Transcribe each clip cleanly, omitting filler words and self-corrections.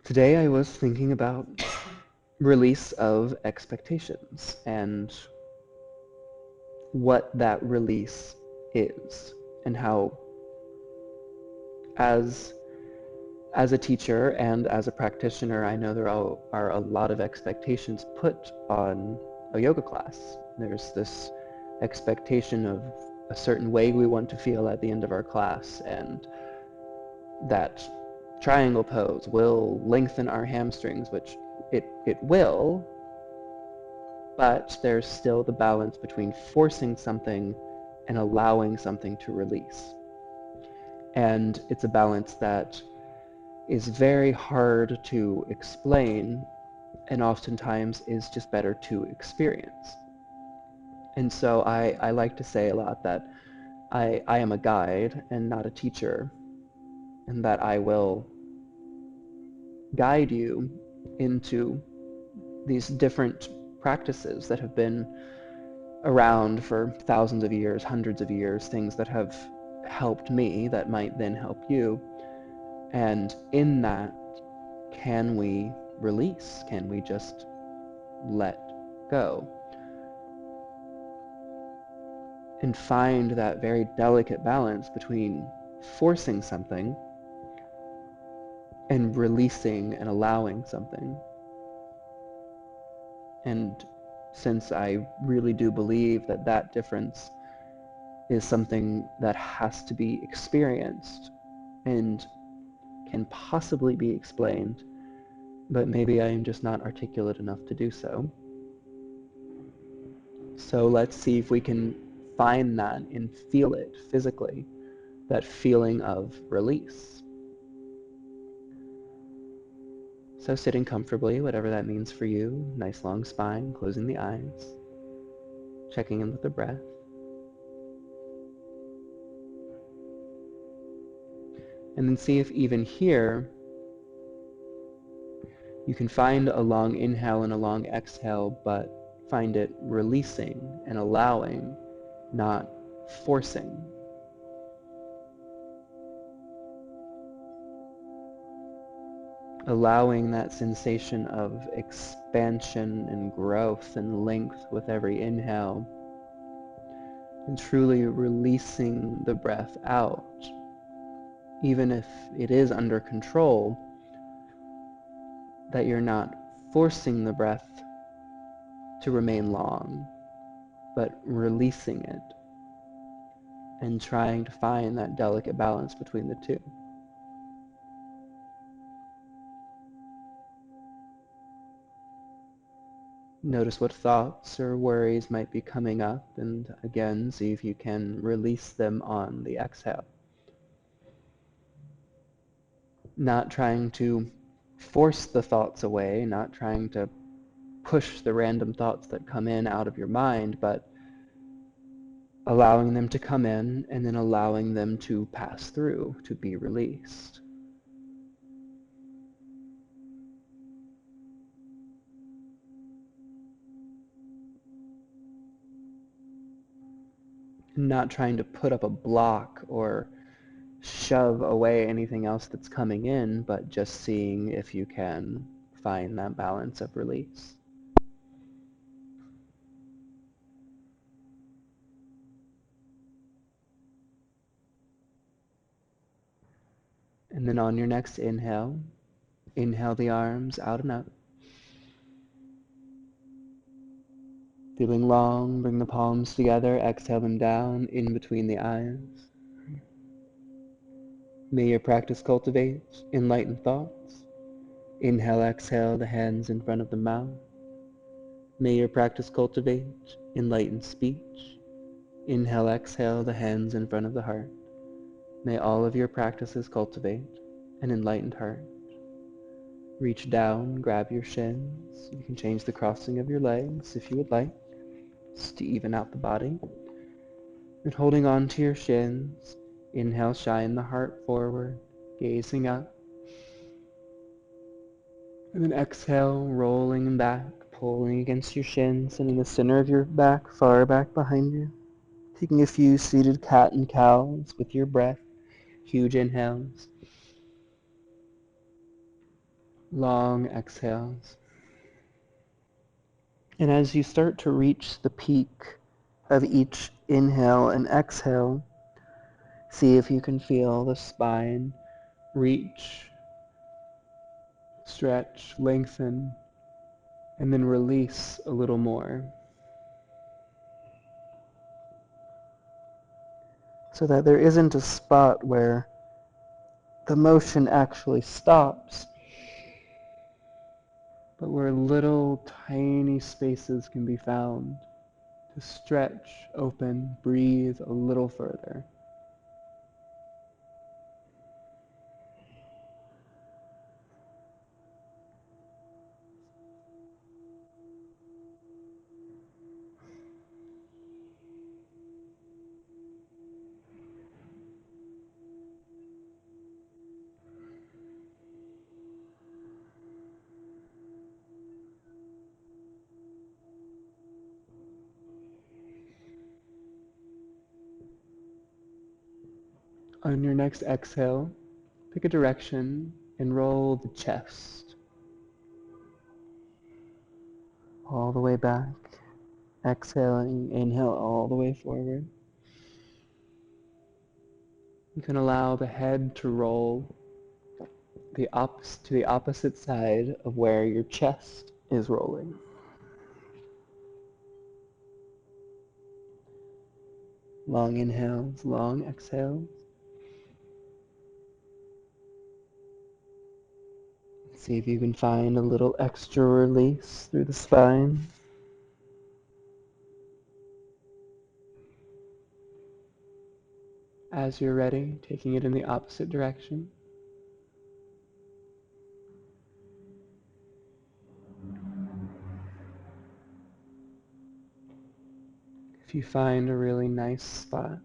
Today I was thinking about release of expectations and what that release is, and how as a teacher and as a practitioner, I know there are a lot of expectations put on a yoga class. There's this expectation of a certain way we want to feel at the end of our class, and that triangle pose will lengthen our hamstrings, which it will, but there's still the balance between forcing something and allowing something to release. And it's a balance that is very hard to explain, and oftentimes is just better to experience. And so I like to say a lot that I am a guide and not a teacher, and that I will guide you into these different practices that have been around for thousands of years, hundreds of years, things that have helped me that might then help you. And in that, can we release? Can we just let go? And find that very delicate balance between forcing something and releasing and allowing something. And since I really do believe that that difference is something that has to be experienced and can possibly be explained, but maybe I am just not articulate enough to do so. So let's see if we can find that and feel it physically, that feeling of release. So sitting comfortably, whatever that means for you, nice long spine, closing the eyes, checking in with the breath. And then see if even here you can find a long inhale and a long exhale, but find it releasing and allowing, not forcing. Allowing that sensation of expansion and growth and length with every inhale, and truly releasing the breath out, even if it is under control, that you're not forcing the breath to remain long, but releasing it and trying to find that delicate balance between the two. Notice what thoughts or worries might be coming up, and again, see if you can release them on the exhale. Not trying to force the thoughts away, not trying to push the random thoughts that come in out of your mind, but allowing them to come in and then allowing them to pass through, to be released. Not trying to put up a block or shove away anything else that's coming in, but just seeing if you can find that balance of release. And then on your next inhale, inhale the arms out and up. Feeling long, bring the palms together, exhale them down in between the eyes. May your practice cultivate enlightened thoughts. Inhale, exhale, the hands in front of the mouth. May your practice cultivate enlightened speech. Inhale, exhale, the hands in front of the heart. May all of your practices cultivate an enlightened heart. Reach down, grab your shins. You can change the crossing of your legs if you would like, just to even out the body. And holding on to your shins, inhale, shine the heart forward, gazing up. And then exhale, rolling back, pulling against your shins and in the center of your back, far back behind you. Taking a few seated cat and cows with your breath, huge inhales. long exhales. And as you start to reach the peak of each inhale and exhale, see if you can feel the spine reach, stretch, lengthen, and then release a little more, so that there isn't a spot where the motion actually stops, but where little tiny spaces can be found to stretch, open, breathe a little further. On your next exhale, pick a direction and roll the chest all the way back. Exhaling, inhale all the way forward. You can allow the head to roll to the opposite side of where your chest is rolling. Long inhales, long exhales. See if you can find a little extra release through the spine. As you're ready, taking it in the opposite direction. If you find a really nice spot,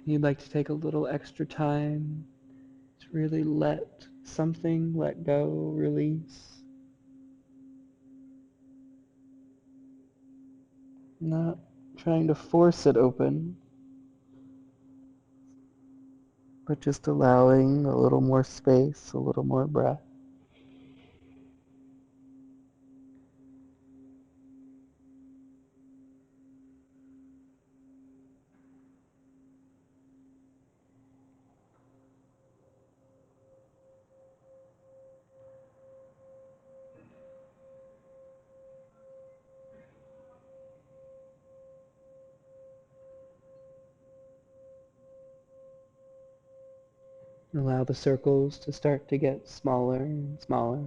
you'd like to take a little extra time to really let something let go, release. Not trying to force it open, but just allowing a little more space, a little more breath. Allow the circles to start to get smaller and smaller.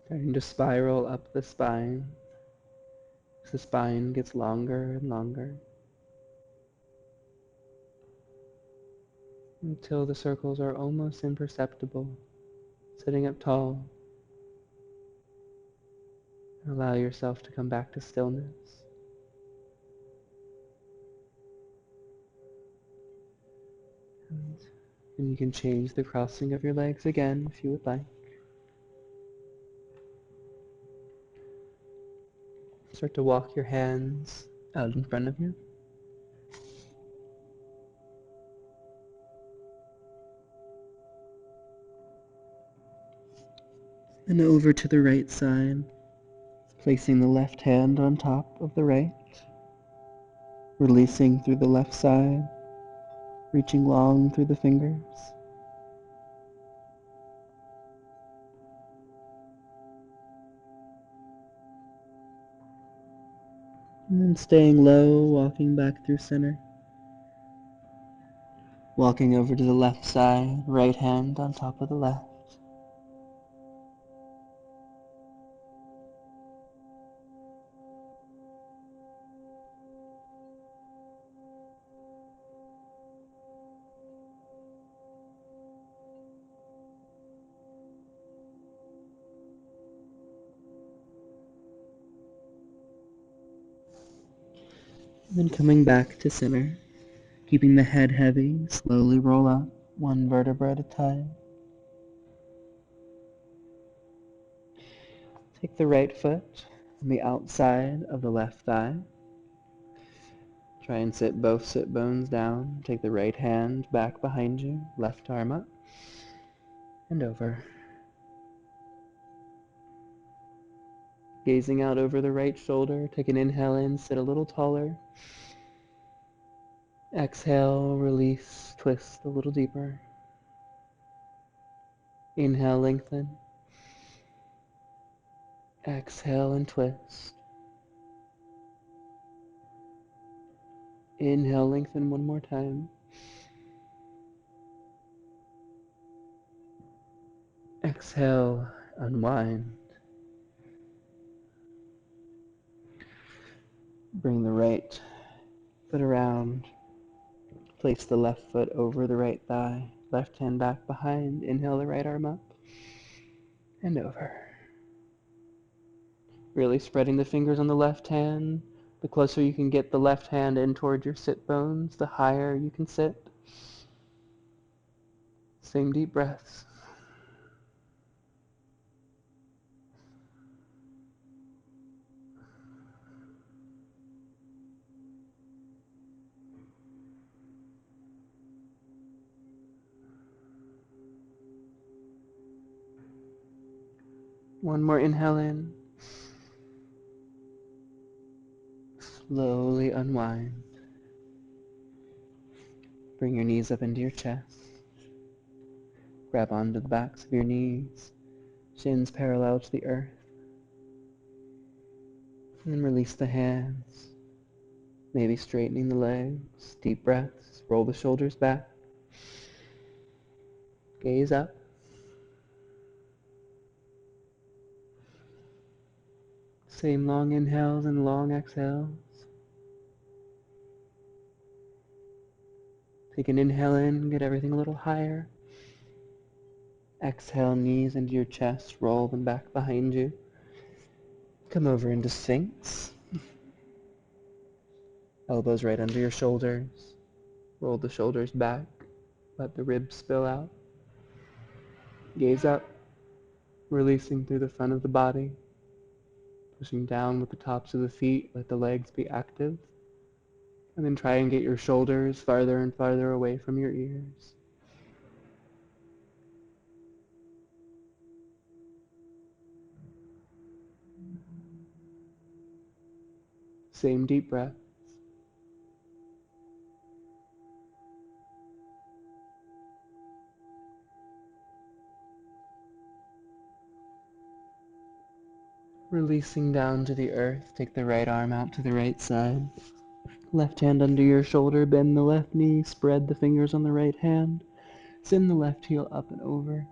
Starting to spiral up the spine as the spine gets longer and longer until the circles are almost imperceptible. Sitting up tall, allow yourself to come back to stillness. And you can change the crossing of your legs again if you would like. Start to walk your hands out in front of you. And over to the right side, placing the left hand on top of the right, releasing through the left side, reaching long through the fingers. And then staying low, walking back through center. Walking over to the left side, right hand on top of the left. And then coming back to center, keeping the head heavy, slowly roll up one vertebra at a time. Take the right foot on the outside of the left thigh. Try and sit both sit bones down. Take the right hand back behind you, left arm up and over. Gazing out over the right shoulder, take an inhale in, sit a little taller. Exhale, release, twist a little deeper. Inhale, lengthen. Exhale and twist. Inhale, lengthen one more time. Exhale, unwind. Bring the right foot around. Place the left foot over the right thigh. Left hand back behind. Inhale the right arm up and over. Really spreading the fingers on the left hand. The closer you can get the left hand in toward your sit bones, the higher you can sit. Same deep breaths. One more inhale in. Slowly unwind. Bring your knees up into your chest. Grab onto the backs of your knees. Shins parallel to the earth. And then release the hands. Maybe straightening the legs. Deep breaths. Roll the shoulders back. Gaze up. Same long inhales and long exhales. Take an inhale in, get everything a little higher. Exhale, knees into your chest, roll them back behind you. Come over into Sphinx. Elbows right under your shoulders. Roll the shoulders back. Let the ribs spill out. Gaze up, releasing through the front of the body. Pushing down with the tops of the feet, let the legs be active. And then try and get your shoulders farther and farther away from your ears. Same deep breath. Releasing down to the earth, take the right arm out to the right side. Left hand under your shoulder, bend the left knee, spread the fingers on the right hand. Send the left heel up and over.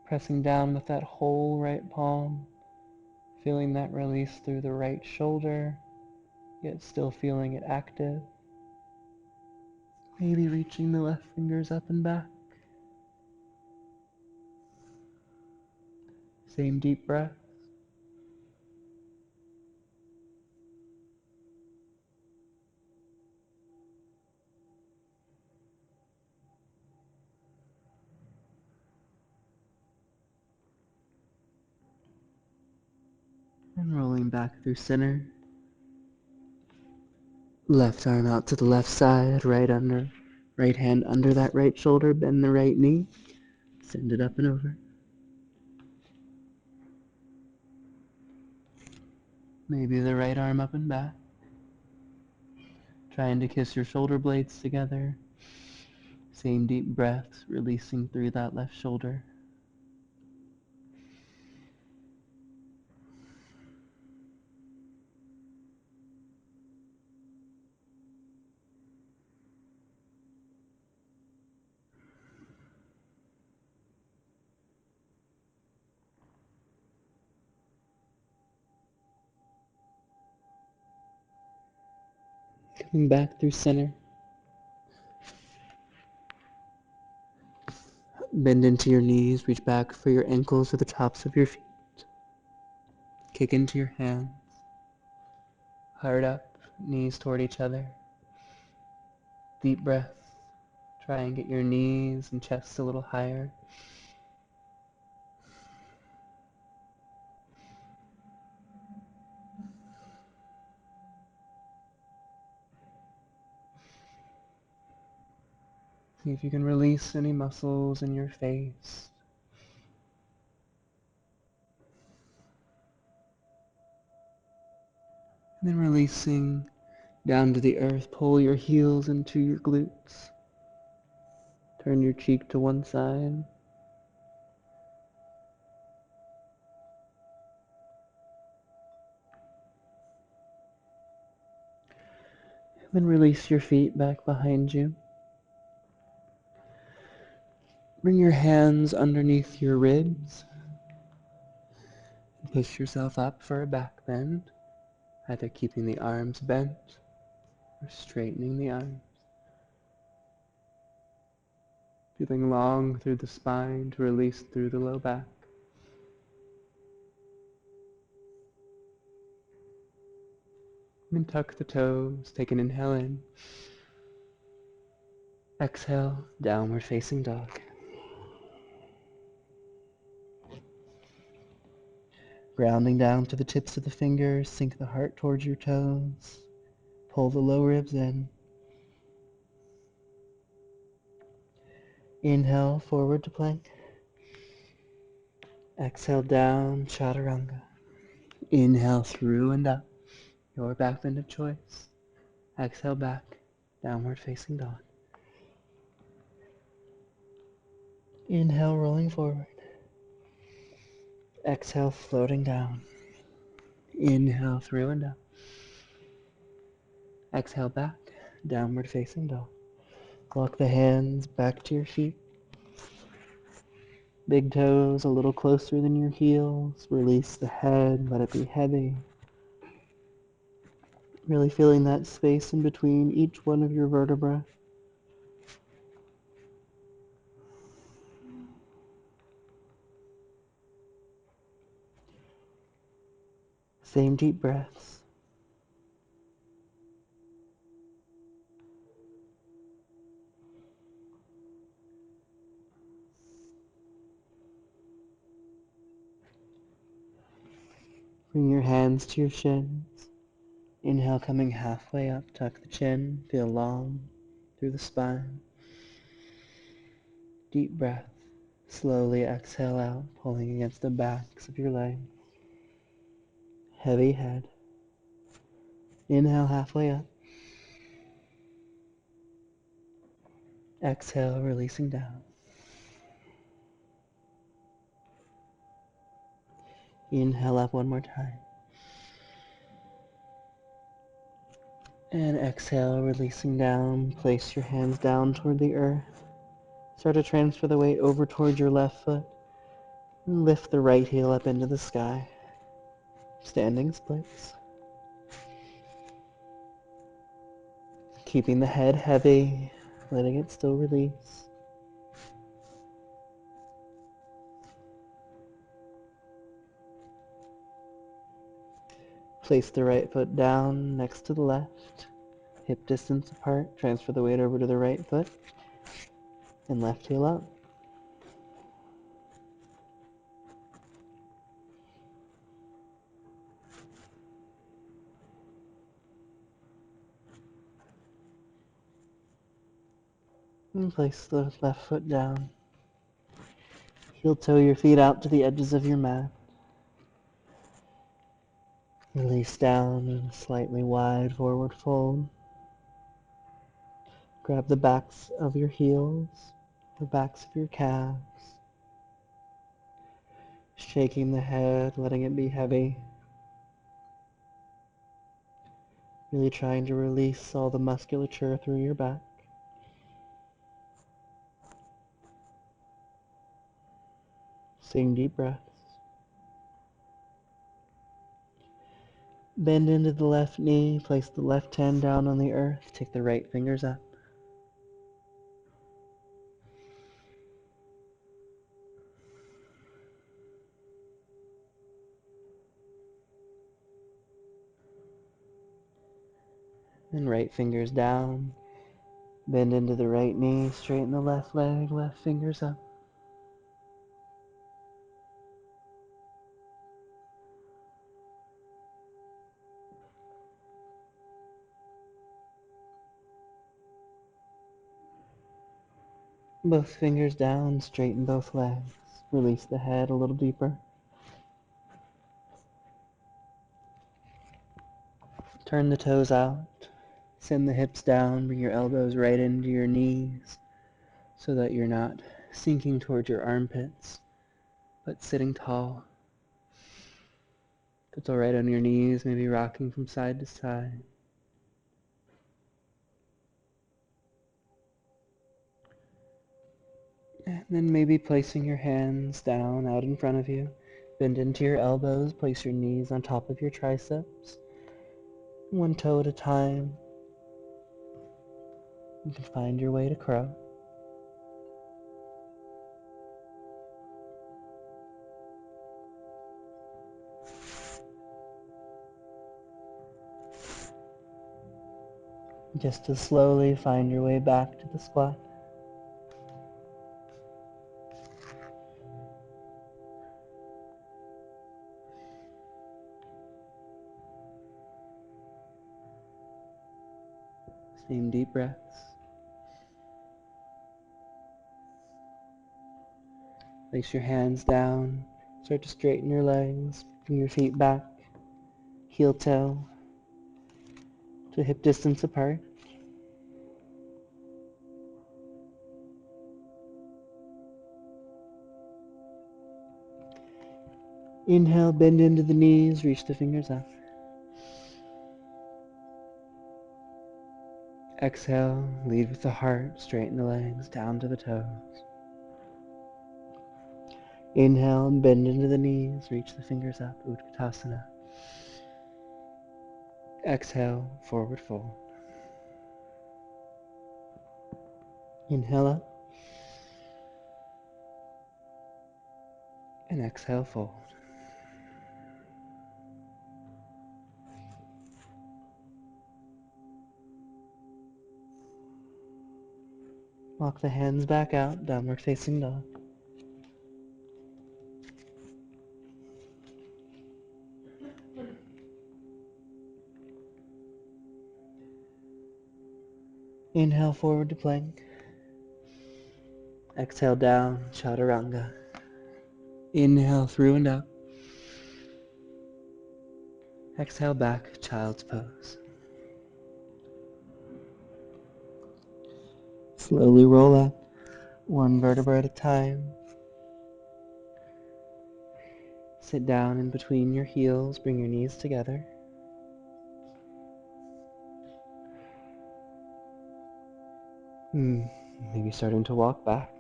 Pressing down with that whole right palm, feeling that release through the right shoulder, yet still feeling it active. Maybe reaching the left fingers up and back. Same deep breath. And rolling back through center. Left arm out to the left side, right hand under that right shoulder, bend the right knee, send it up and over. Maybe the right arm up and back. Trying to kiss your shoulder blades together. Same deep breaths, releasing through that left shoulder. Coming back through center. Bend into your knees, reach back for your ankles or the tops of your feet. Kick into your hands. Heart up, knees toward each other. Deep breath. Try and get your knees and chest a little higher. See if you can release any muscles in your face. And then releasing down to the earth, pull your heels into your glutes. Turn your cheek to one side. And then release your feet back behind you. Bring your hands underneath your ribs. And push yourself up for a back bend, either keeping the arms bent or straightening the arms. Feeling long through the spine to release through the low back. And tuck the toes, take an inhale in. Exhale, downward facing dog. Grounding down to the tips of the fingers, sink the heart towards your toes. Pull the low ribs in. Inhale, forward to plank. Exhale, down, chaturanga. Inhale through and up, your back bend of choice. Exhale back, downward facing dog. Inhale, rolling forward. Exhale, floating down. Inhale, through and up. Exhale back, downward facing dog. Walk the hands back to your feet. Big toes a little closer than your heels. Release the head, let it be heavy. Really feeling that space in between each one of your vertebrae. Same deep breaths. Bring your hands to your shins. Inhale, coming halfway up, tuck the chin, feel long through the spine. Deep breath. Slowly exhale out, pulling against the backs of your legs. Heavy head. Inhale, halfway up. Exhale, releasing down. Inhale up one more time. And exhale, releasing down. Place your hands down toward the earth. Start to transfer the weight over towards your left foot. And lift the right heel up into the sky. Standing splits. Keeping the head heavy, letting it still release. Place the right foot down next to the left. Hip distance apart. Transfer the weight over to the right foot. And left heel up. And place the left foot down. Heel toe your feet out to the edges of your mat. Release down in a slightly wide forward fold. Grab the backs of your heels, the backs of your calves. Shaking the head, letting it be heavy. Really trying to release all the musculature through your back. Sing deep breaths. Bend into the left knee, place the left hand down on the earth, take the right fingers up. And right fingers down. Bend into the right knee, straighten the left leg, left fingers up. Both fingers down, straighten both legs. Release the head a little deeper. Turn the toes out. Send the hips down. Bring your elbows right into your knees so that you're not sinking towards your armpits, but sitting tall. If it's all right on your knees, maybe rocking from side to side. And then maybe placing your hands down out in front of you. Bend into your elbows. Place your knees on top of your triceps. One toe at a time. You can find your way to crow. Just to slowly find your way back to the squat. Same deep breaths. Place your hands down. Start to straighten your legs. Bring your feet back. Heel toe to hip distance apart. Inhale, bend into the knees. Reach the fingers up. Exhale, lead with the heart. Straighten the legs down to the toes. Inhale and bend into the knees. Reach the fingers up. Utkatasana. Exhale, forward fold. Inhale up. And exhale, fold. Walk the hands back out, downward facing dog. Inhale forward to plank. Exhale down, chaturanga. Inhale through and up. Exhale back, child's pose. Slowly roll up, one vertebra at a time. Sit down in between your heels, bring your knees together. Maybe starting to walk back.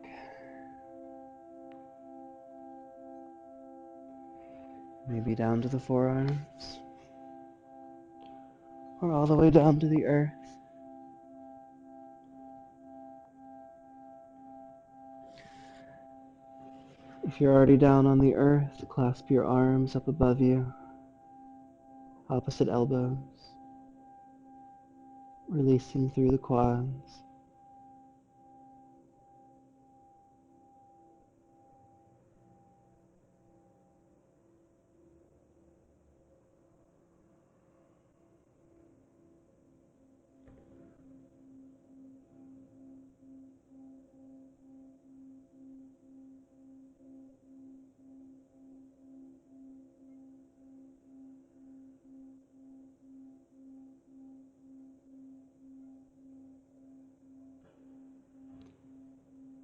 Maybe down to the forearms. Or all the way down to the earth. If you're already down on the earth, clasp your arms up above you, opposite elbows, releasing through the quads.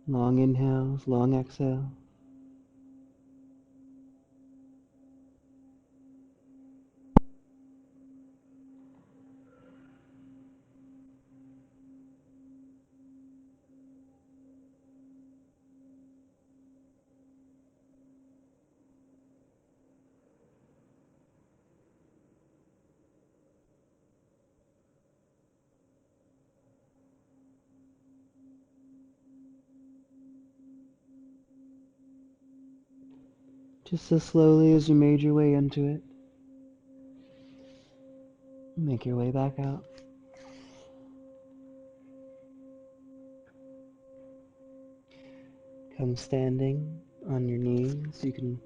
Long inhales, long exhale. Just as slowly as you made your way into it, make your way back out. Come standing on your knees. You can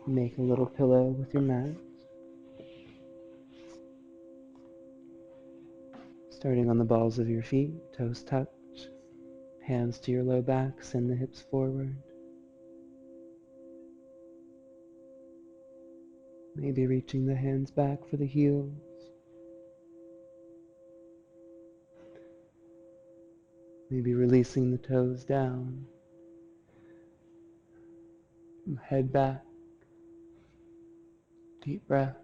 make a little pillow with your mat. Starting on the balls of your feet, toes touch. Hands to your low back, send the hips forward. Maybe reaching the hands back for the heels. Maybe releasing the toes down. Head back. Deep breath.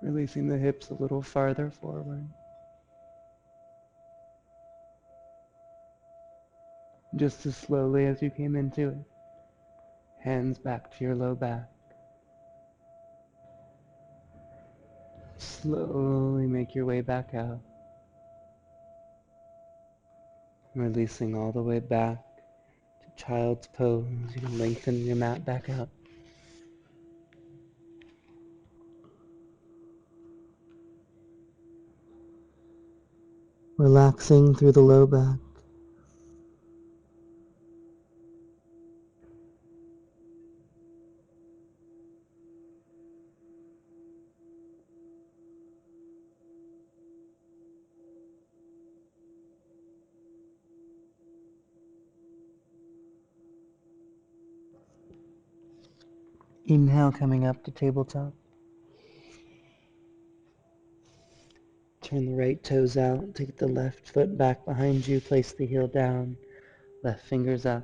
Releasing the hips a little farther forward. Just as slowly as you came into it. Hands back to your low back. Slowly make your way back out. Releasing all the way back to child's pose. You can lengthen your mat back out. Relaxing through the low back. Inhale, coming up to tabletop. Turn the right toes out. Take the left foot back behind you. Place the heel down. Left fingers up.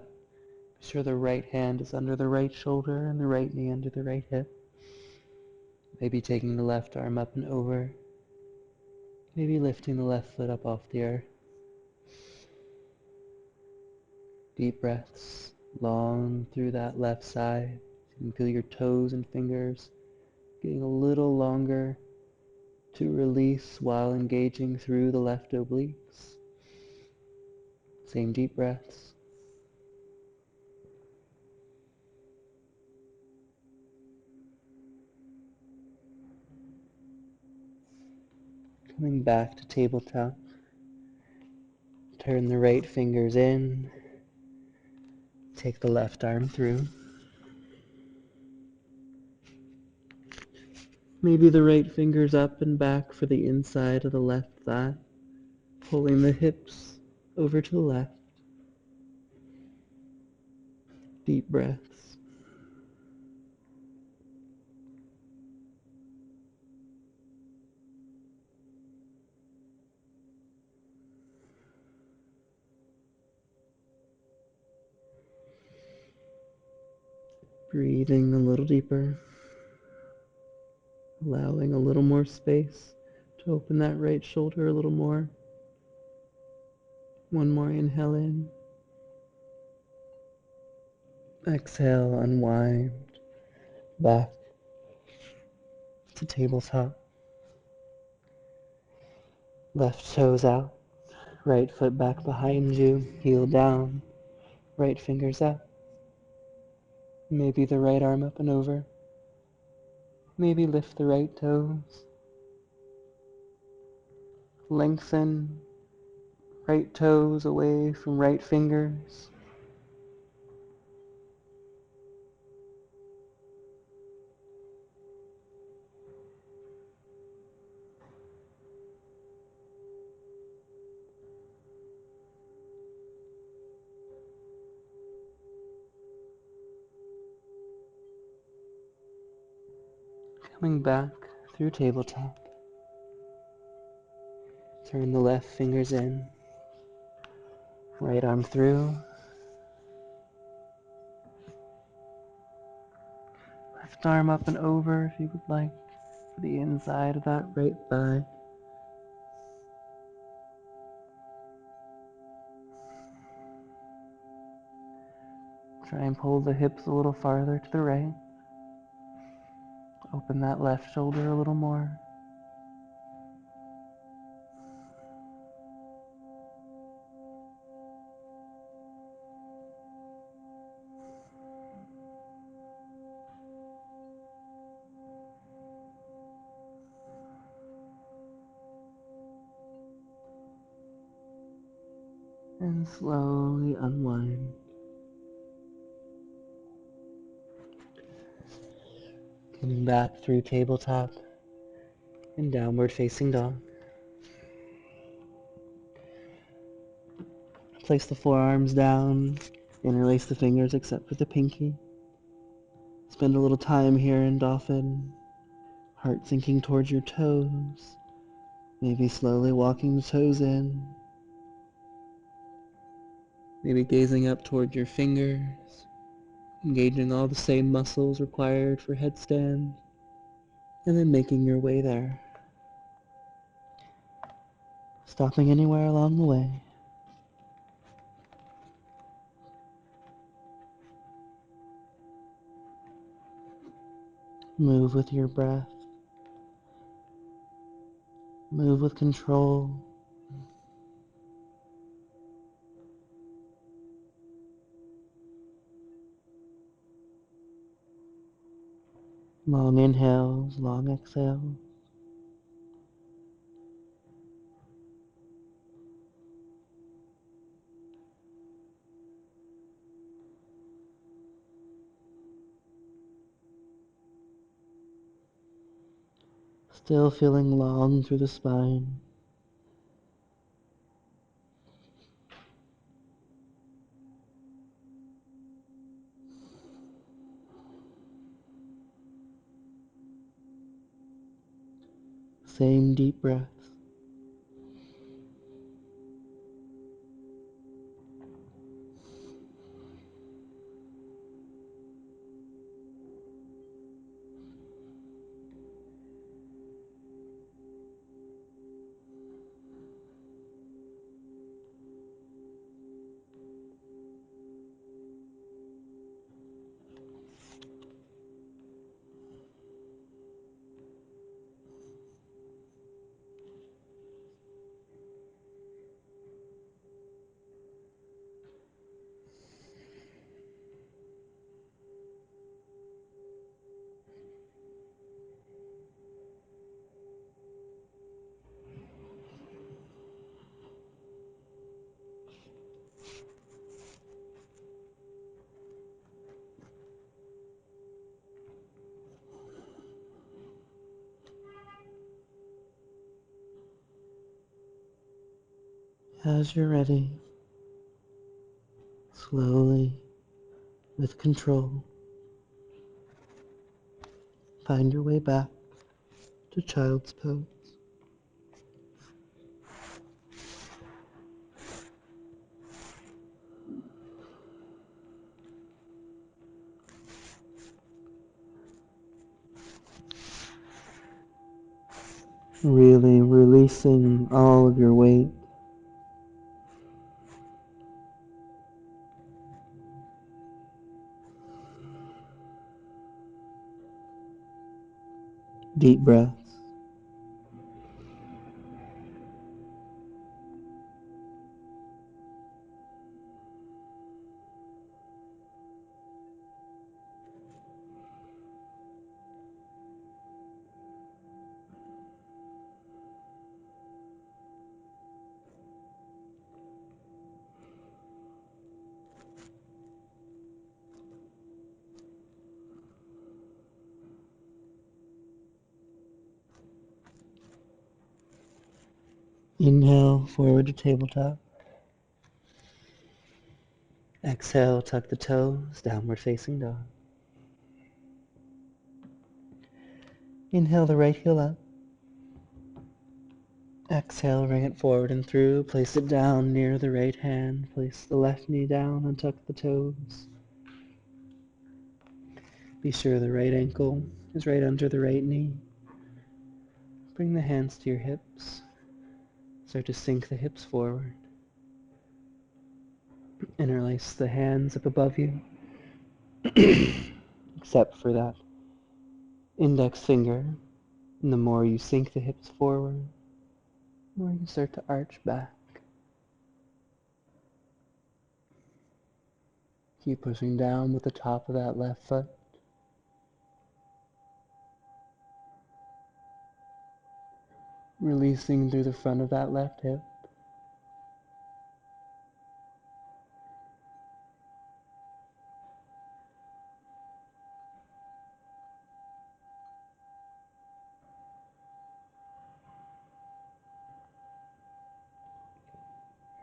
Be sure the right hand is under the right shoulder and the right knee under the right hip. Maybe taking the left arm up and over. Maybe lifting the left foot up off the earth. Deep breaths, long through that left side. You can feel your toes and fingers getting a little longer to release while engaging through the left obliques. Same deep breaths. Coming back to tabletop. Turn the right fingers in. Take the left arm through. Maybe the right fingers up and back for the inside of the left thigh. Pulling the hips over to the left. Deep breaths. Breathing a little deeper. Allowing a little more space to open that right shoulder a little more. One more inhale in. Exhale, unwind. Back to tabletop. Left toes out. Right foot back behind you. Heel down. Right fingers up. Maybe the right arm up and over. Maybe lift the right toes. Lengthen right toes away from right fingers. Coming back through tabletop. Turn the left fingers in. Right arm through. Left arm up and over if you would like, for the inside of that right thigh. Try and pull the hips a little farther to the right. Open that left shoulder a little more. and slowly unwind. Coming back through tabletop and downward facing dog. Place the forearms down, interlace the fingers except for the pinky. Spend a little time here in dolphin, heart sinking towards your toes, maybe slowly walking the toes in, maybe gazing up toward your fingers, engaging all the same muscles required for headstand, and then making your way there. Stopping anywhere along the way. Move with your breath. Move with control. Long inhales, long exhales. Still feeling long through the spine. Same deep breaths. As you're ready, slowly, with control, find your way back to child's pose. Really releasing all of your weight. Deep breaths. Inhale, forward to tabletop. Exhale, tuck the toes, downward facing dog. Inhale the right heel up. Exhale, bring it forward and through. Place it down near the right hand. Place the left knee down and tuck the toes. Be sure the right ankle is right under the right knee. Bring the hands to your hips. Start to sink the hips forward. Interlace the hands up above you. Except for that index finger. And the more you sink the hips forward, the more you start to arch back. Keep pushing down with the top of that left foot. Releasing through the front of that left hip.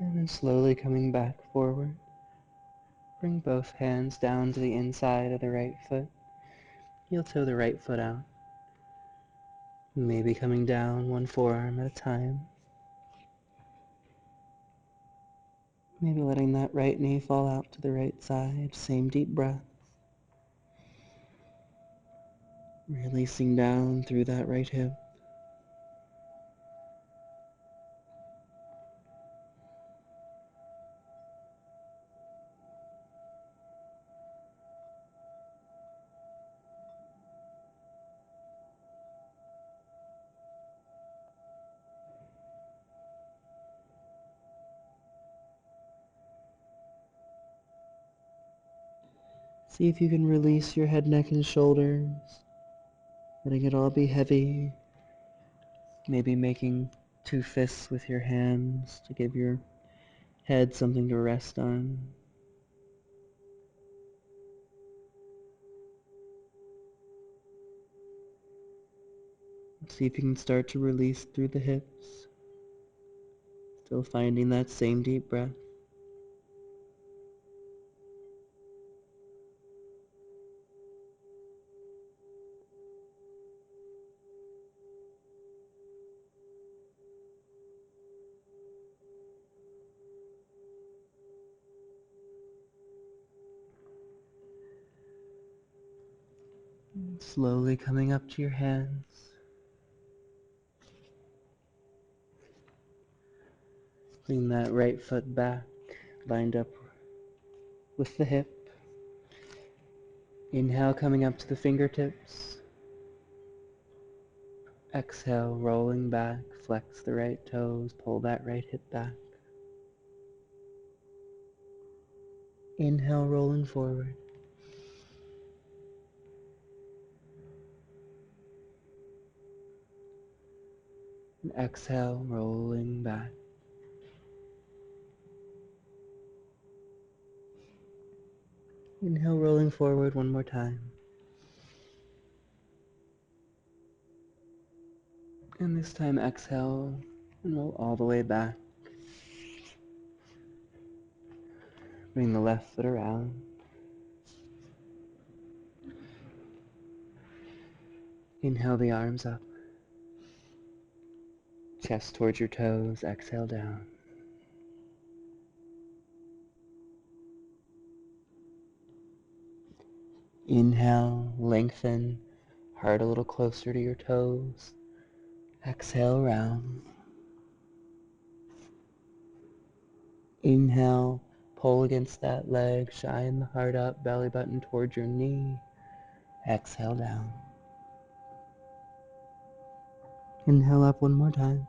And then slowly coming back forward. Bring both hands down to the inside of the right foot. Heel toe the right foot out. Maybe coming down one forearm at a time. Maybe letting that right knee fall out to the right side. Same deep breath. Releasing down through that right hip. See if you can release your head, neck, and shoulders. Letting it all be heavy. Maybe making two fists with your hands to give your head something to rest on. See if you can start to release through the hips. Still finding that same deep breath. Slowly coming up to your hands. Bring that right foot back, lined up with the hip. Inhale, coming up to the fingertips. Exhale, rolling back, flex the right toes, pull that right hip back. Inhale, rolling forward. And exhale, rolling back. Inhale, rolling forward one more time. And this time exhale and roll all the way back. Bring the left foot around. Inhale the arms up. Chest towards your toes, exhale down. Inhale, lengthen, heart a little closer to your toes. Exhale, round. Inhale, pull against that leg, shine the heart up, belly button towards your knee. Exhale down. Inhale up one more time.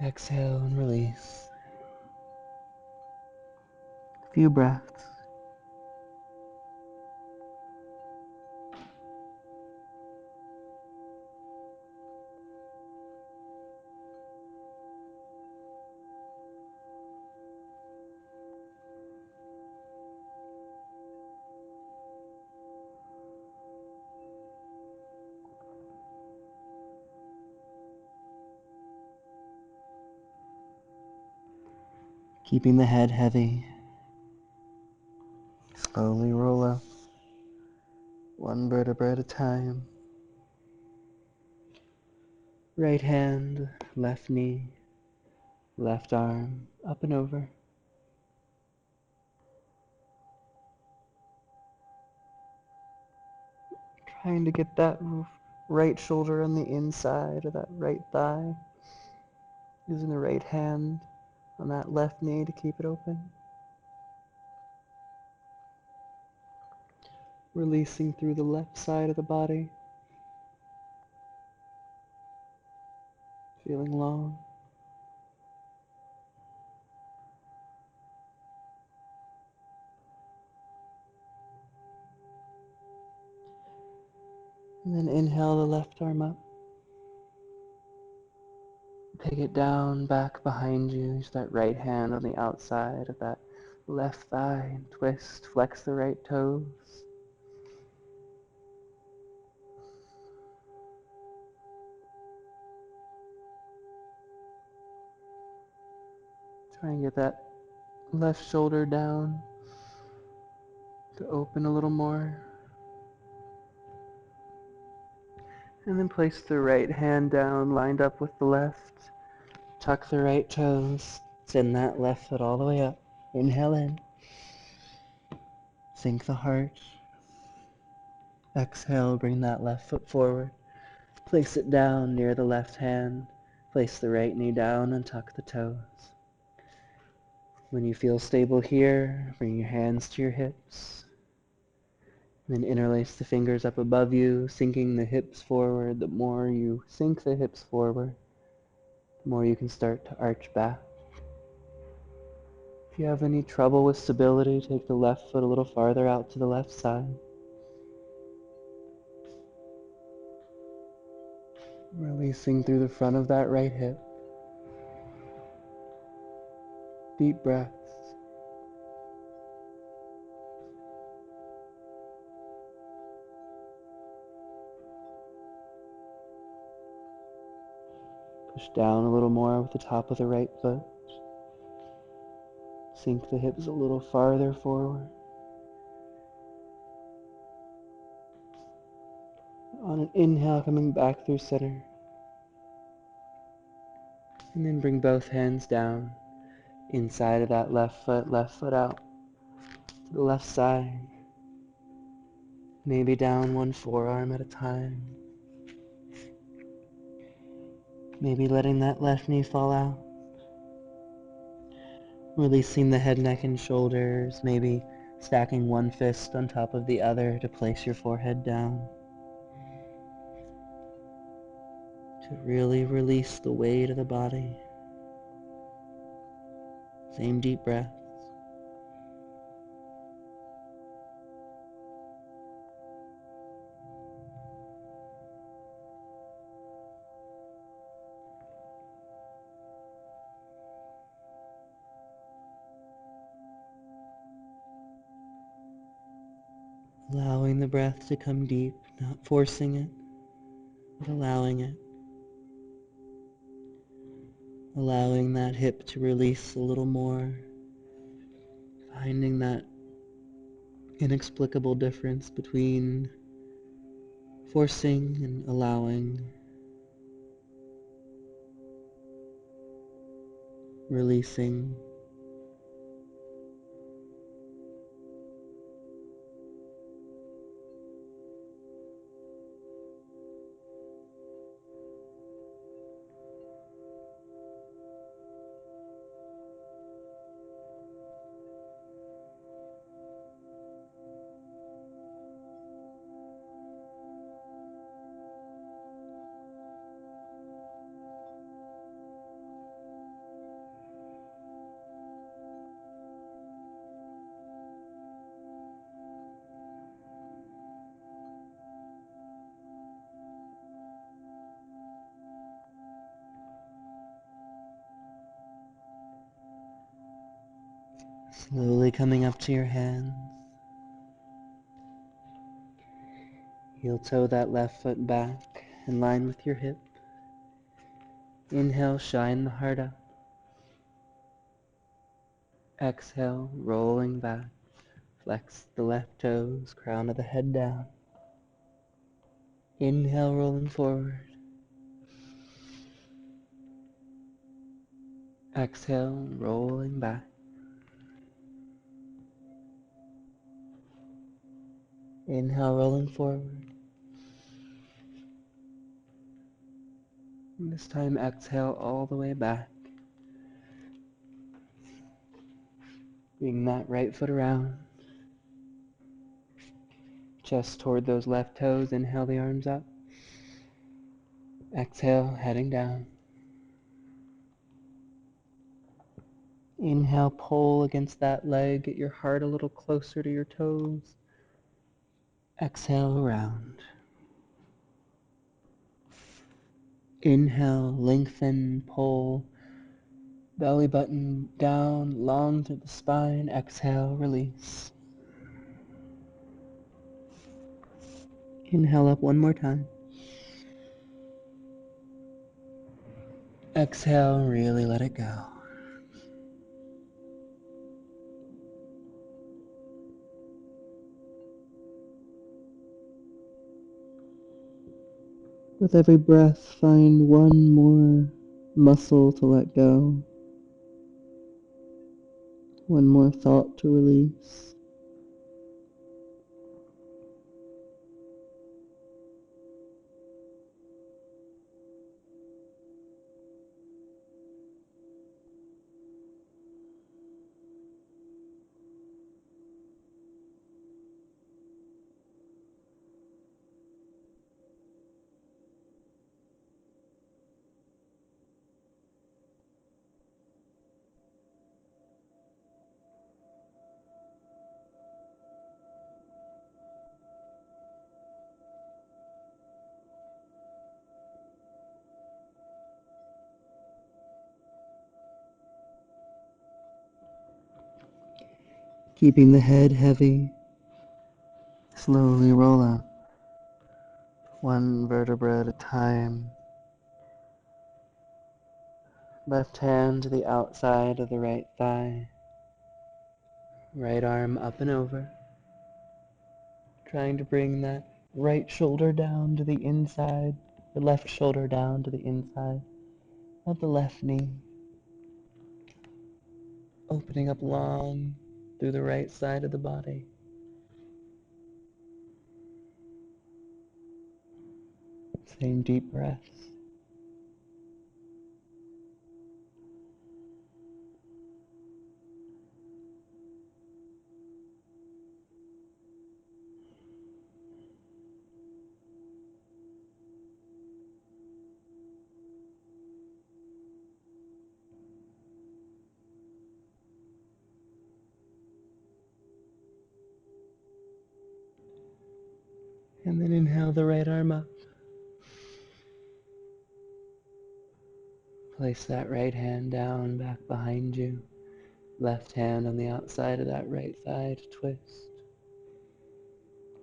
Exhale and release. A few breaths. Keeping the head heavy. Slowly roll up, one vertebra at a time. Right hand, left knee, left arm, up and over. Trying to get that right shoulder on the inside of that right thigh. Using the right hand on that left knee to keep it open. Releasing through the left side of the body. Feeling long. And then inhale the left arm up. Take it down, back behind you. Use that right hand on the outside of that left thigh and twist. Flex the right toes. Try and get that left shoulder down to open a little more. And then place the right hand down, lined up with the left. Tuck the right toes. Send that left foot all the way up. Inhale in. Sink the heart. Exhale, bring that left foot forward. Place it down near the left hand. Place the right knee down and tuck the toes. When you feel stable here, bring your hands to your hips. Then interlace the fingers up above you, sinking the hips forward. The more you sink the hips forward, the more you can start to arch back. If you have any trouble with stability, take the left foot a little farther out to the left side. Releasing through the front of that right hip. Deep breaths. Push down a little more with the top of the right foot. Sink the hips a little farther forward. On an inhale, coming back through center. And then bring both hands down inside of that left foot out to the left side. Maybe down one forearm at a time. Maybe letting that left knee fall out. Releasing the head, neck, and shoulders. Maybe stacking one fist on top of the other to place your forehead down. To really release the weight of the body. Same deep breath. Allowing the breath to come deep, not forcing it, but allowing it. Allowing that hip to release a little more. Finding that inexplicable difference between forcing and allowing. Releasing. Slowly coming up to your hands. Heel toe that left foot back in line with your hip. Inhale, shine the heart up. Exhale, rolling back. Flex the left toes, crown of the head down. Inhale, rolling forward. Exhale, rolling back. Inhale, rolling forward. And this time, exhale all the way back. Bring that right foot around. Chest toward those left toes. Inhale the arms up. Exhale, heading down. Inhale, pull against that leg. Get your heart a little closer to your toes. Exhale, round. Inhale, lengthen, pull. Belly button down, long through the spine. Exhale, release. Inhale up one more time. Exhale, really let it go. With every breath, find one more muscle to let go, one more thought to release. Keeping the head heavy, slowly roll up, one vertebra at a time. Left hand to the outside of the right thigh, right arm up and over, trying to bring that right shoulder down to the inside, the left shoulder down to the inside of the left knee, opening up long through the right side of the body. Same deep breaths. And then inhale the right arm up. Place that right hand down back behind you. Left hand on the outside of that right thigh to twist.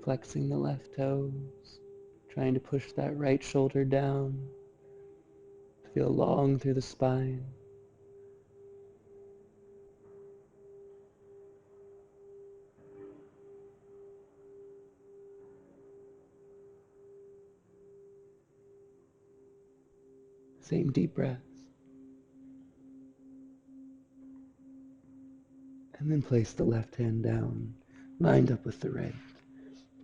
Flexing the left toes. Trying to push that right shoulder down. Feel long through the spine. Same deep breaths. And then place the left hand down, lined up with the right.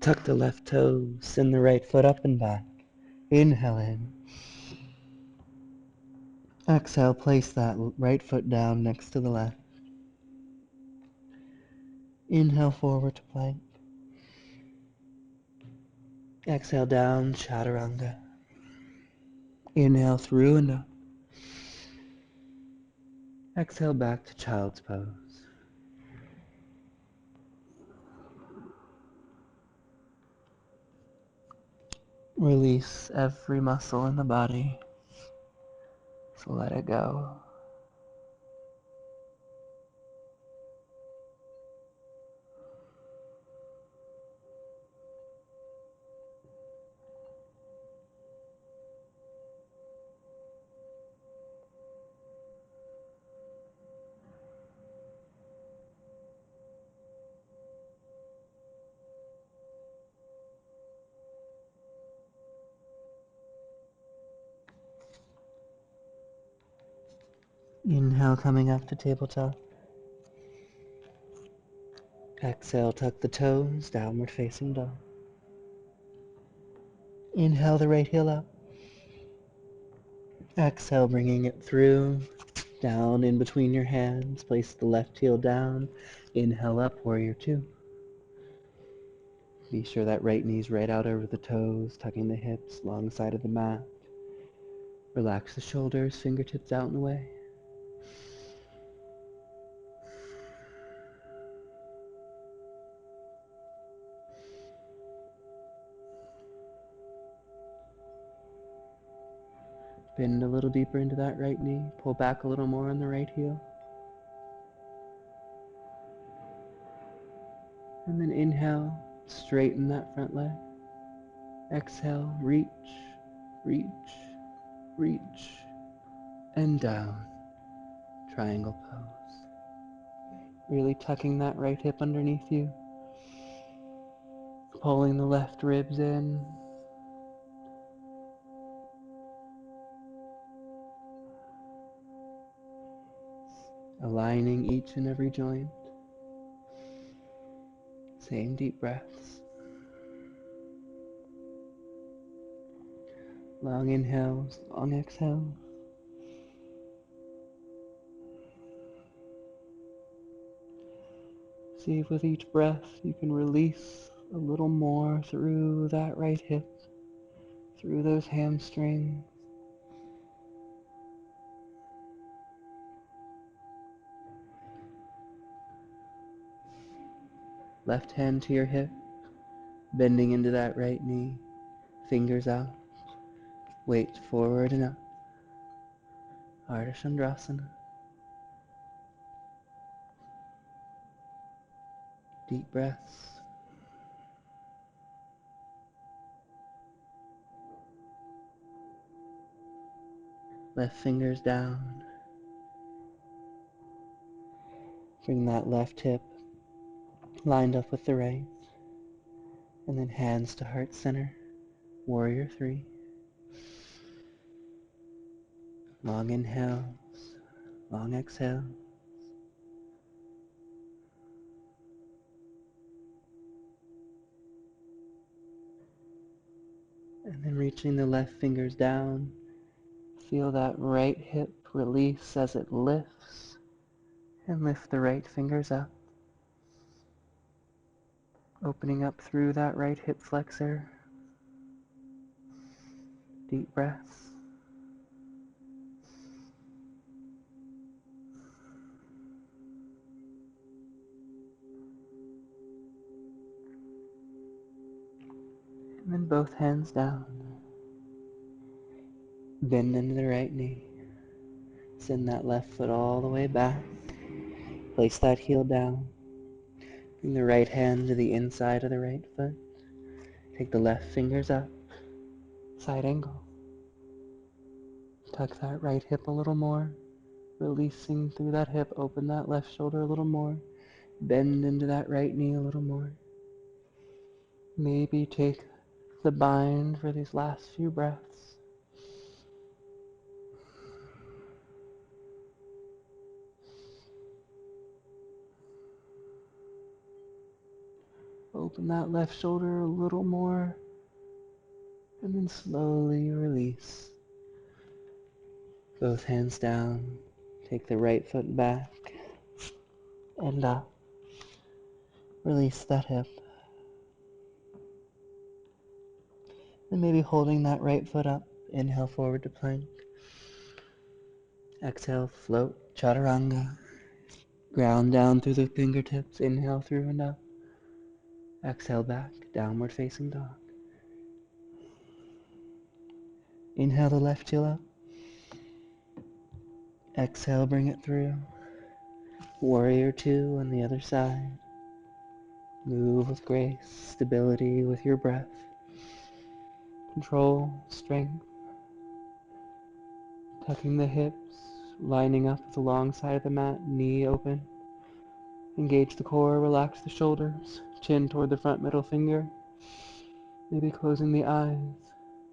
Tuck the left toe, send the right foot up and back. Inhale in. Exhale, place that right foot down next to the left. Inhale forward to plank. Exhale down, chaturanga. Inhale through and up. Exhale back to child's pose. Release every muscle in the body. So let it go. Inhale, coming up to tabletop. Exhale, tuck the toes, downward facing dog. Inhale the right heel up. Exhale, bringing it through, down in between your hands. Place the left heel down. Inhale up, warrior two. Be sure that right knee's right out over the toes, tucking the hips, long side of the mat. Relax the shoulders, fingertips out and away. Bend a little deeper into that right knee. Pull back a little more on the right heel. And then inhale, straighten that front leg. Exhale, reach, reach, reach, and down. Triangle pose. Really tucking that right hip underneath you. Pulling the left ribs in. aligning each and every joint. Same deep breaths. Long inhales, long exhales. See if with each breath you can release a little more through that right hip, through those hamstrings. Left hand to your hip, bending into that right knee, fingers out, weight forward and up. Ardha Chandrasana. Deep breaths. Left fingers down. Bring that left hip lined up with the right. And then hands to heart center. Warrior 3. Long inhales. Long exhale. And then reaching the left fingers down. Feel that right hip release as it lifts. And lift the right fingers up. Opening up through that right hip flexor. Deep breaths. And then both hands down. Bend into the right knee. Send that left foot all the way back. Place that heel down. Bring the right hand to the inside of the right foot. Take the left fingers up. Side angle. Tuck that right hip a little more. Releasing through that hip. Open that left shoulder a little more. Bend into that right knee a little more. Maybe take the bind for these last few breaths. Open that left shoulder a little more. And then slowly release. Both hands down. Take the right foot back. And up. Release that hip. And maybe holding that right foot up. Inhale forward to plank. Exhale, float, chaturanga. Ground down through the fingertips. Inhale through and up. Exhale back, downward facing dog. Inhale the left heel up. Exhale, bring it through. Warrior 2 on the other side. Move with grace, stability with your breath. Control, strength. Tucking the hips, lining up with the long side of the mat, knee open. Engage the core, relax the shoulders, chin toward the front middle finger. Maybe closing the eyes,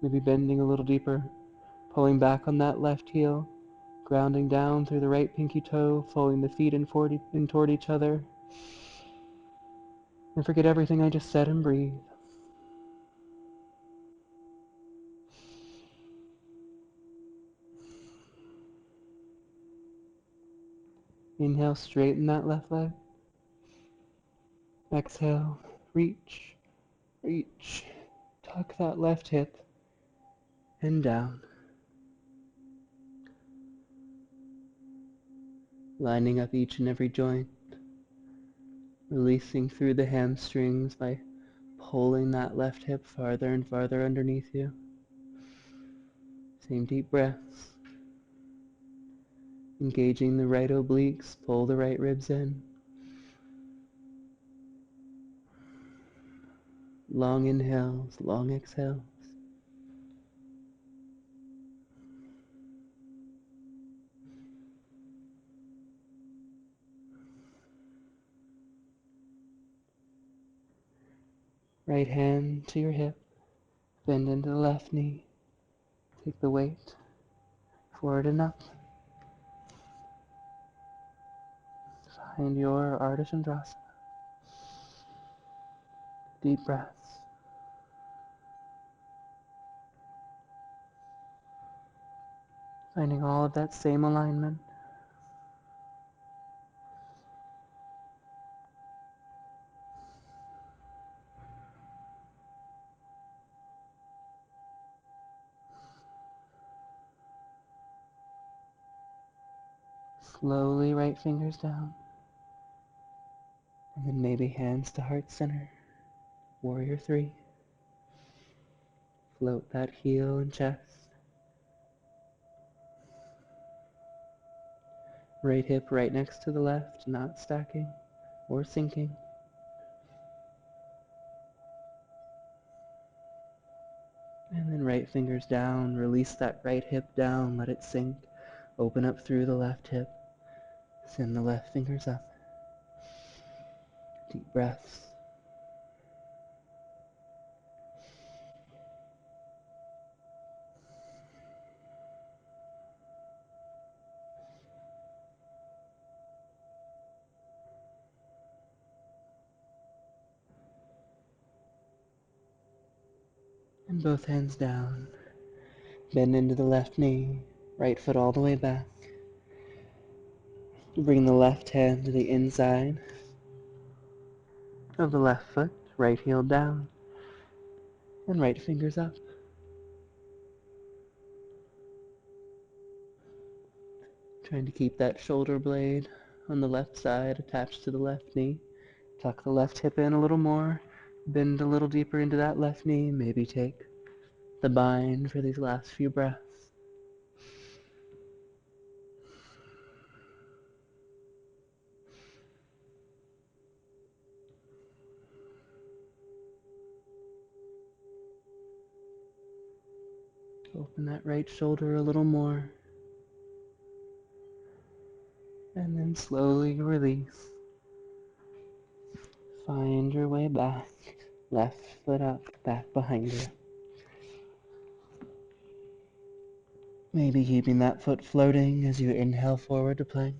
maybe bending a little deeper, pulling back on that left heel, grounding down through the right pinky toe, folding the feet in toward each other. And forget everything I just said and breathe. Inhale, straighten that left leg. Exhale, reach, reach. Tuck that left hip and down. Lining up each and every joint. Releasing through the hamstrings by pulling that left hip farther and farther underneath you. Same deep breaths. Engaging the right obliques, pull the right ribs in. Long inhales, long exhales. Right hand to your hip, bend into the left knee. Take the weight forward and up. Find your Ardha Chandrasana. Deep breaths. Finding all of that same alignment. Slowly right fingers down. And then maybe hands to heart center. Warrior 3. Float that heel and chest. Right hip right next to the left, not stacking or sinking. And then right fingers down, release that right hip down, let it sink. Open up through the left hip. Send the left fingers up. Deep breaths. And both hands down. Bend into the left knee. Right foot all the way back. Bring the left hand to the inside of the left foot. Right heel down. And right fingers up. Trying to keep that shoulder blade on the left side attached to the left knee. Tuck the left hip in a little more. Bend a little deeper into that left knee. Maybe take the bind for these last few breaths. Open that right shoulder a little more. And then slowly release. Find your way back. Left foot up, back behind you. Maybe keeping that foot floating as you inhale forward to plank.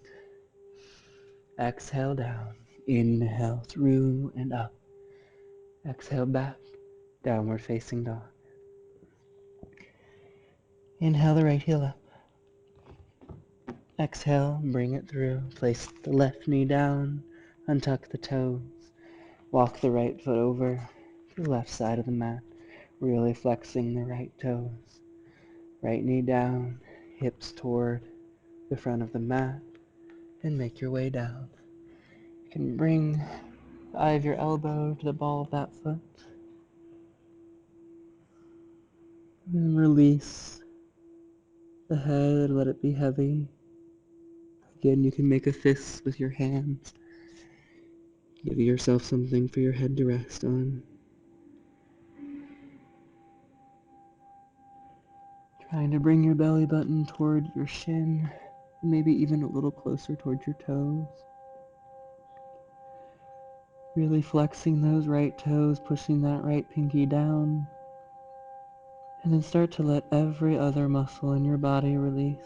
Exhale down. Inhale through and up. Exhale back. Downward facing dog. Inhale the right heel up. Exhale, bring it through. Place the left knee down. Untuck the toes. Walk the right foot over to the left side of the mat. Really flexing the right toes. Right knee down. Hips toward the front of the mat. And make your way down. You can bring the eye of your elbow to the ball of that foot. And release the head, let it be heavy. Again, you can make a fist with your hands. Give yourself something for your head to rest on. Trying to bring your belly button toward your shin, maybe even a little closer towards your toes. Really flexing those right toes, pushing that right pinky down. And then start to let every other muscle in your body release.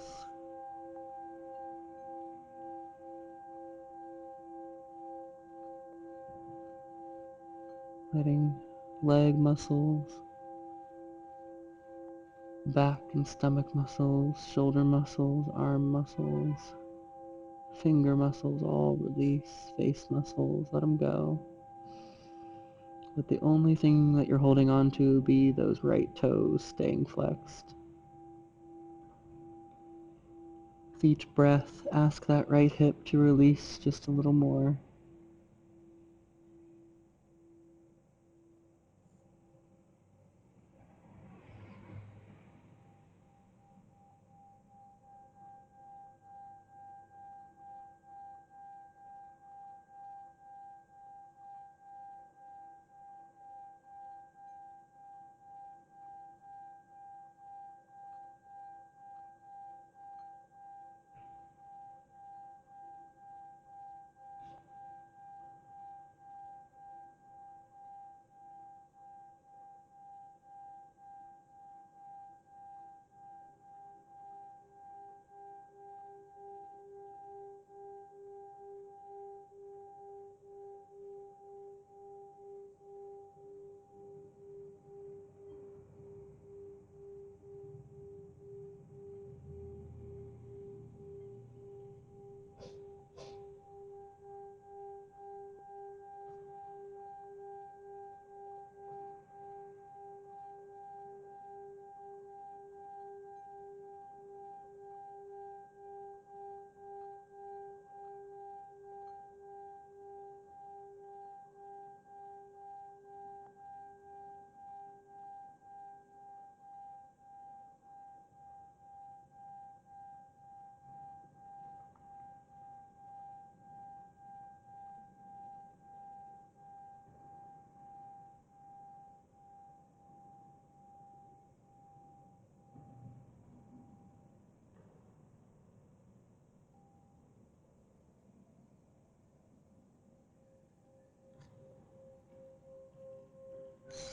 Letting leg muscles, back and stomach muscles, shoulder muscles, arm muscles, finger muscles all release, face muscles, let them go. Let the only thing that you're holding on to be those right toes staying flexed. With each breath, ask that right hip to release just a little more.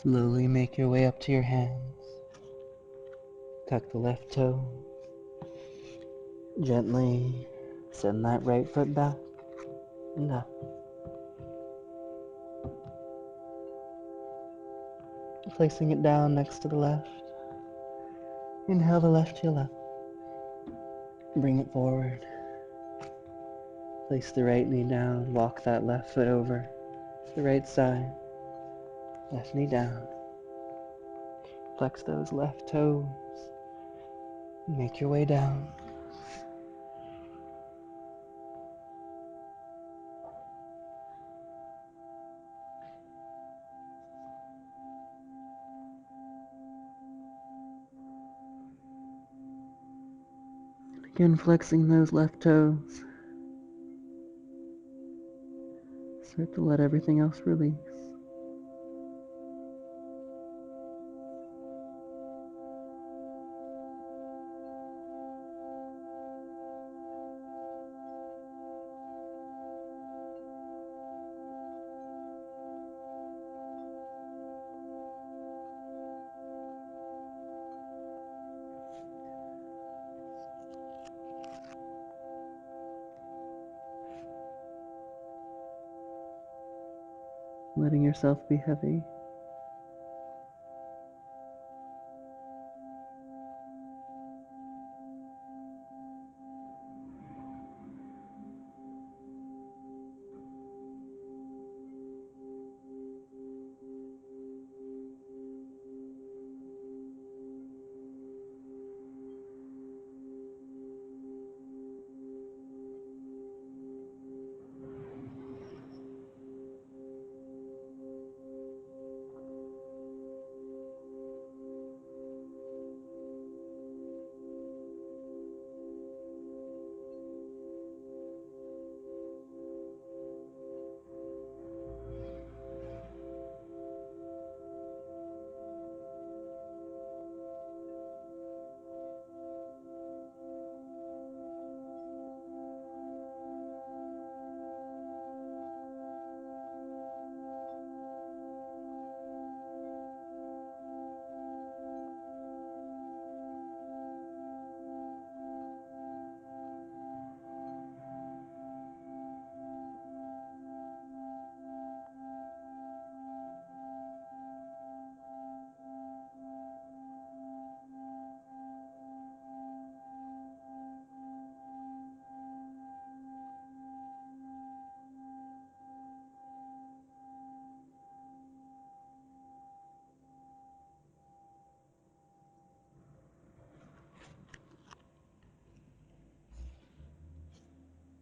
Slowly make your way up to your hands. Tuck the left toe. Gently send that right foot back and up. Placing it down next to the left. Inhale the left heel up. Bring it forward. Place the right knee down. Walk that left foot over to the right side. Left knee down. Flex those left toes. Make your way down. Again, flexing those left toes. Start to let everything else release. Letting yourself be heavy.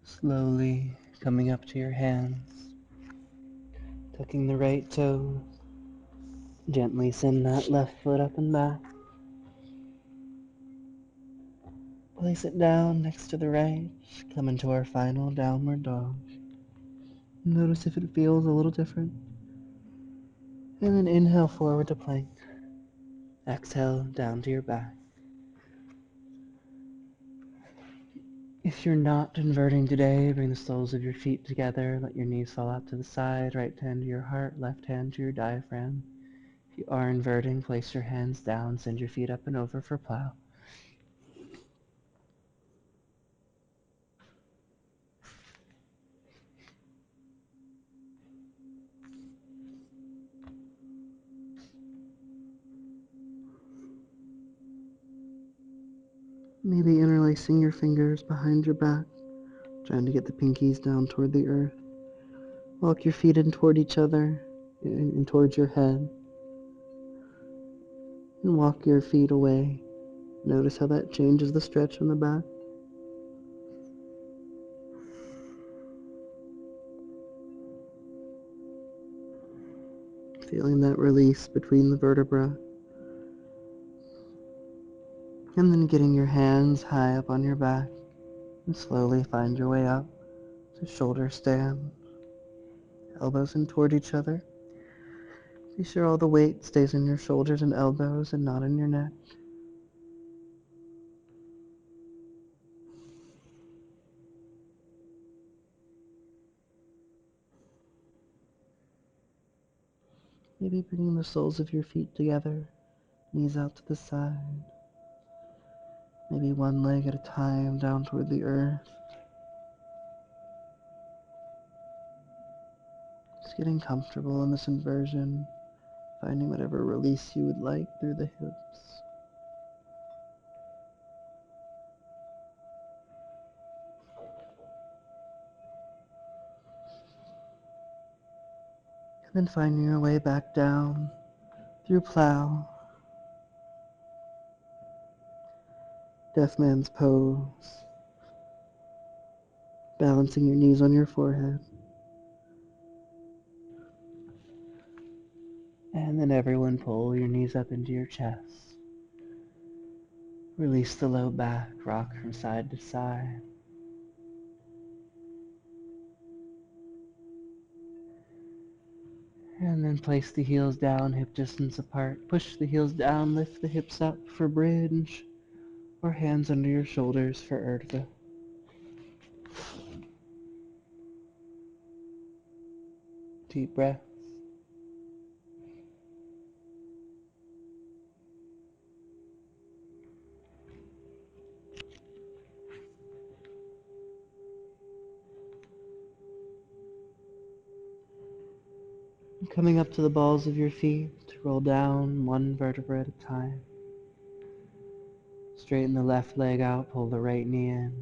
Slowly coming up to your hands. Tucking the right toes. Gently send that left foot up and back. Place it down next to the right. Come into our final downward dog. Notice if it feels a little different. And then inhale forward to plank. Exhale down to your back. If you're not inverting today, bring the soles of your feet together. Let your knees fall out to the side. Right hand to your heart, left hand to your diaphragm. If you are inverting, place your hands down. Send your feet up and over for plow. Maybe interlacing your fingers behind your back, trying to get the pinkies down toward the earth. Walk your feet in toward each other and towards your head. And walk your feet away. Notice how that changes the stretch on the back. Feeling that release between the vertebrae. And then getting your hands high up on your back and slowly find your way up to shoulder stand. Elbows in toward each other. Be sure all the weight stays in your shoulders and elbows and not in your neck. Maybe bringing the soles of your feet together, knees out to the side. Maybe one leg at a time down toward the earth. Just getting comfortable in this inversion, finding whatever release you would like through the hips. And then finding your way back down through plow. Deaf man's pose. Balancing your knees on your forehead. And then everyone pull your knees up into your chest. Release the low back, rock from side to side. And then place the heels down, hip distance apart. Push the heels down, lift the hips up for bridge, or hands under your shoulders for Urdhva. Deep breaths. Coming up to the balls of your feet, roll down one vertebra at a time. Straighten the left leg out, pull the right knee in.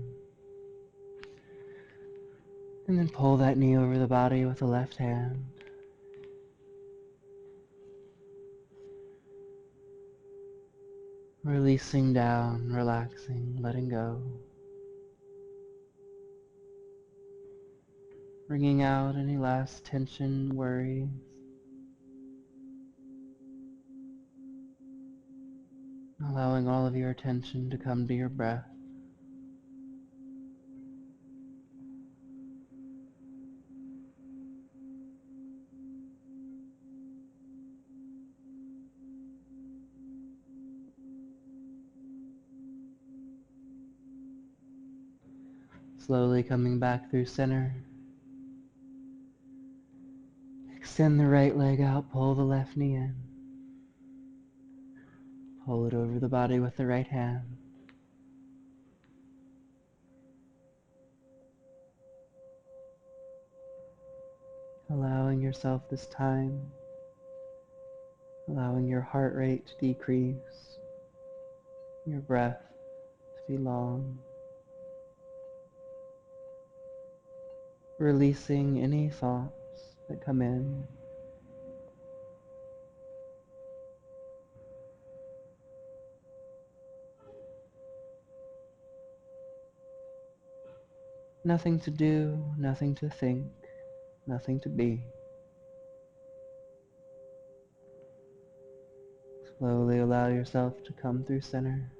And then pull that knee over the body with the left hand. Releasing down, relaxing, letting go. Bringing out any last tension, worries. Allowing all of your attention to come to your breath. Slowly coming back through center. Extend the right leg out, pull the left knee in. Pull it over the body with the right hand. Allowing yourself this time, allowing your heart rate to decrease, your breath to be long. Releasing any thoughts that come in. Nothing to do, nothing to think, nothing to be. Slowly allow yourself to come through center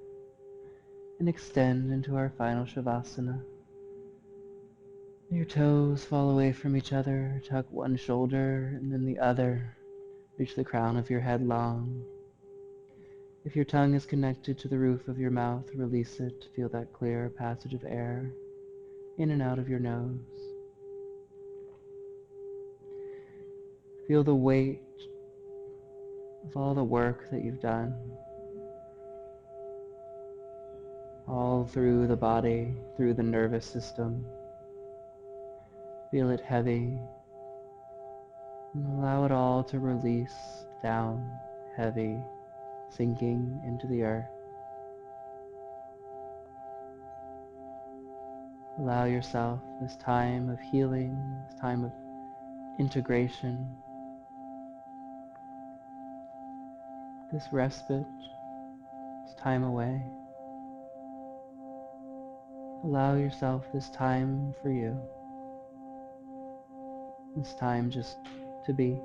and extend into our final Shavasana. Your toes fall away from each other, tuck one shoulder and then the other. Reach the crown of your head long. If your tongue is connected to the roof of your mouth, release it. Feel that clear passage of air in and out of your nose. Feel the weight of all the work that you've done, all through the body, through the nervous system. Feel it heavy, and allow it all to release down, heavy, sinking into the earth. Allow yourself this time of healing, this time of integration, this respite, this time away. Allow yourself this time for you, this time just to be.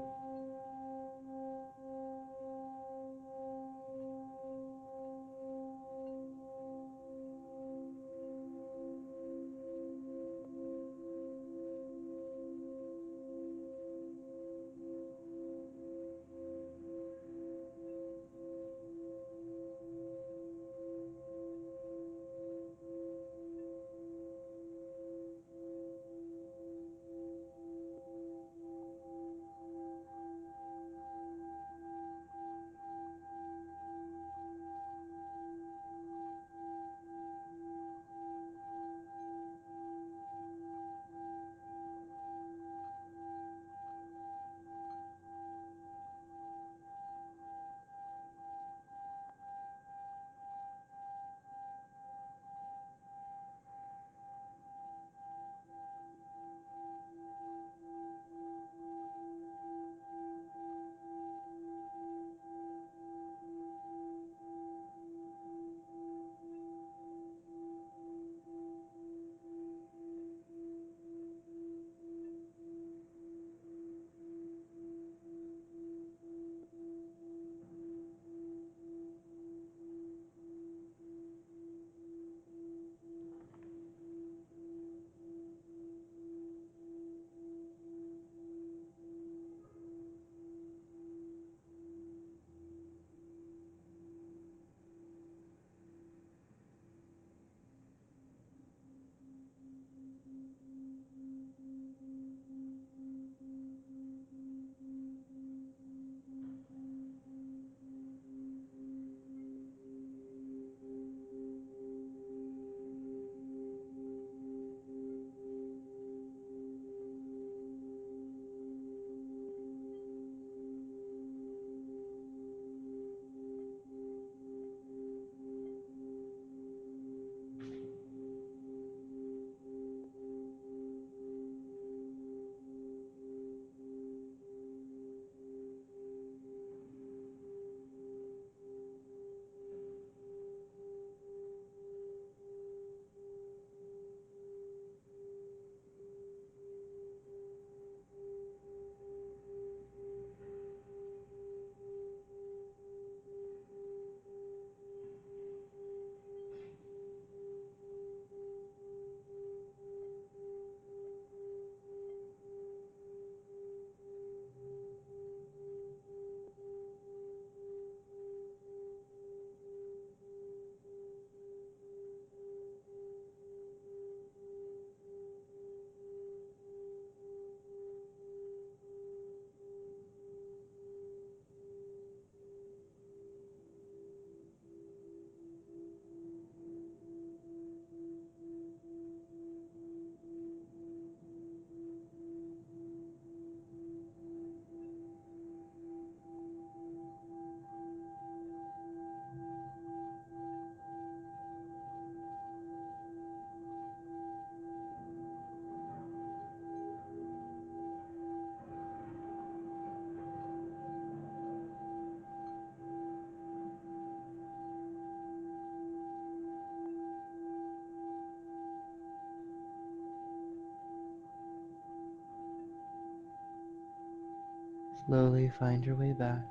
Slowly find your way back.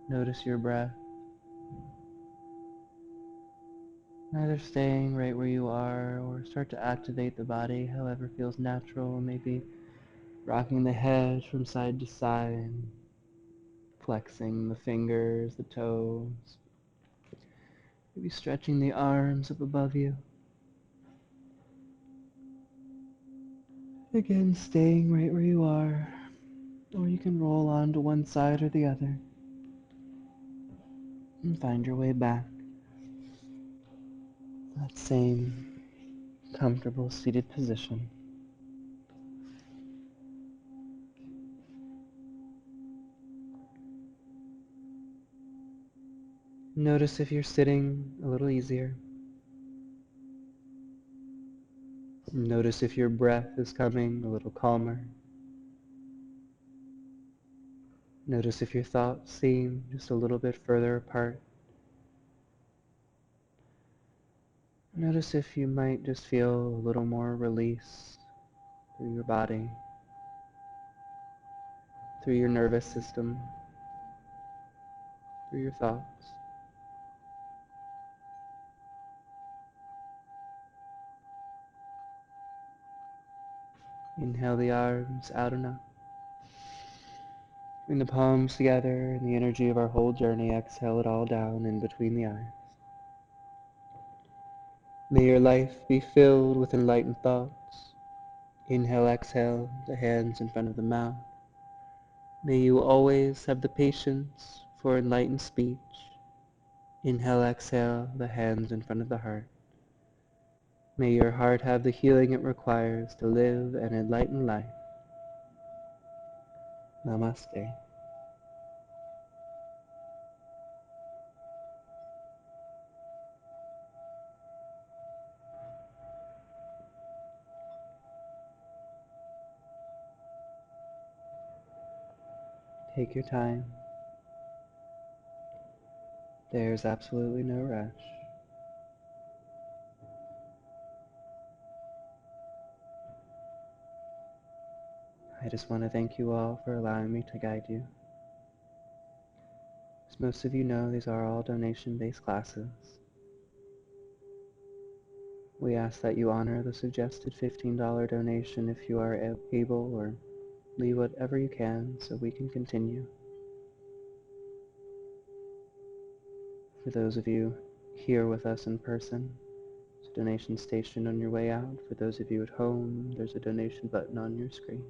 Notice your breath, either staying right where you are or start to activate the body however feels natural, maybe rocking the head from side to side, flexing the fingers, the toes, maybe stretching the arms up above you. Again, staying right where you are, or you can roll on to one side or the other and find your way back. That same comfortable seated position. Notice if you're sitting a little easier. Notice if your breath is coming a little calmer. Notice if your thoughts seem just a little bit further apart. Notice if you might just feel a little more release through your body, through your nervous system, through your thoughts. Inhale the arms out and up. Bring the palms together and the energy of our whole journey. Exhale it all down in between the eyes. May your life be filled with enlightened thoughts. Inhale, exhale, the hands in front of the mouth. May you always have the patience for enlightened speech. Inhale, exhale, the hands in front of the heart. May your heart have the healing it requires to live an enlightened life. Namaste. Take your time. There's absolutely no rush. I just want to thank you all for allowing me to guide you. As most of you know, these are all donation-based classes. We ask that you honor the suggested $15 donation if you are able, or leave whatever you can so we can continue. For those of you here with us in person, there's a donation station on your way out. For those of you at home, there's a donation button on your screen.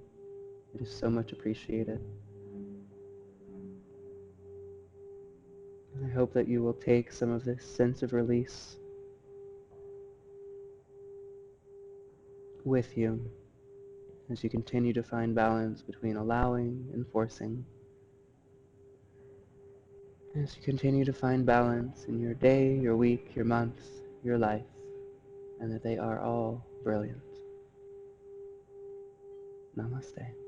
It is so much appreciated. I hope that you will take some of this sense of release with you as you continue to find balance between allowing and forcing. As you continue to find balance in your day, your week, your month, your life, and that they are all brilliant. Namaste.